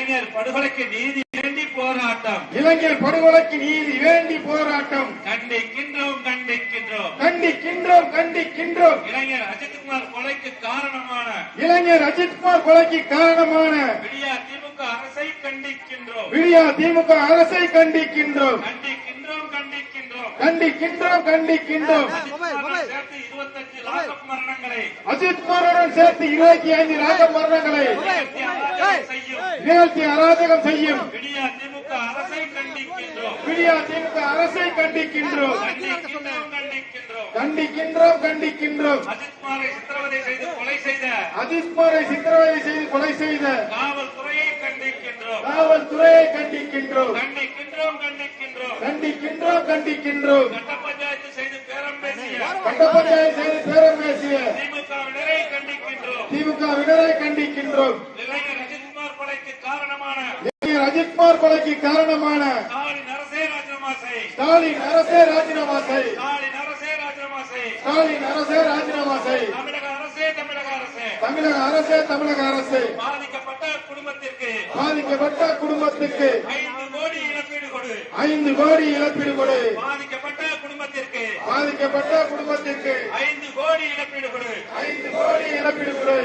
இளைஞர் படுகொலைக்கு நீதி வேண்டி போராட்டம். இளைஞர் படுகொலைக்கு நீதி வேண்டி போராட்டம். கண்டிக்கின்றோம் கண்டிக்கின்றோம் கண்டிக்கின்றோம் கண்டிக்கின்றோம். இளைஞர் அஜித்குமார் கொலைக்கு காரணமான இளைஞர் அஜித்குமார் கொலைக்கு காரணமான விடியா திமுக அரசை கண்டிக்கின்றோம். விடியா திமுக அரசை கண்டிக்கின்றோம். கண்டிக்கின்றோம் கண்டிக்கின்றோம் கண்டிக்கின்றோம் கண்டிக்கின்றோம். சேர்த்து 25 லாக்அப் மரணங்களை அஜித்குமாருடன் சேர்த்து 25 லாக்அப் மரணங்களை நிகழ்த்தி அராஜகம் செய்யும் விடியா திமுக அரசை கண்டிக்கின்றோம். விடியா திமுக அரசை கண்டிக்கின்றோம். கண்டிக்கின்றோம் கண்டிக்கின்றோம். கண்டிக்கின்றோம் கண்டிக்கின்றோம். அஜித்குமாரை சித்திரவதை செய்து கொலை செய்த அஜித்குமாரை சித்திரவதை செய்து கொலை செய்த காவல்துறையை கண்டிக்கின்றோம். காவல்துறையை கண்டிக்கின்றோம். கண்டிக்கின்றோம் கண்டிக்கின்றோம். கண்டிக்கின்றோம் கண்டிக்கின்றோம். கட்ட பஞ்சாயத்து செய்து பேரம் பேசிய கட்ட பஞ்சாயத்து செய்து பேரம் பேசிய திமுகவினரை கண்டிக்கின்றோம். திமுகவினரை கண்டிக்கின்றோம். இளைஞர் அஜித்குமார் கொலைக்கு காரணமான அஜித்குமார் கொலைக்கு காரணமான ஸ்டாலின் அரசே ராஜினாமா செய். ஸ்டாலின் அரசே ராஜினாமா செய். ஸ்டாலின் அரசே ராஜினாமா செய். ஸ்டாலின் அரசே ராஜினாமா செய். தமிழக அரசே தமிழக அரசே தமிழக அரசே தமிழக அரசே பாதிக்கப்பட்ட குடும்பத்திற்கு பாதிக்கப்பட்ட குடும்பத்துக்கு 5 கோடி இழப்பீடு கொடு. 5 கோடி இழப்பீடு கொடு. பாதிக்கப்பட்ட குடும்பத்திற்கு பாதிக்கப்பட்ட குடும்பத்திற்கு 5 கோடி இழப்பீடு கொடு. 5 கோடி இழப்பீடு கொடு.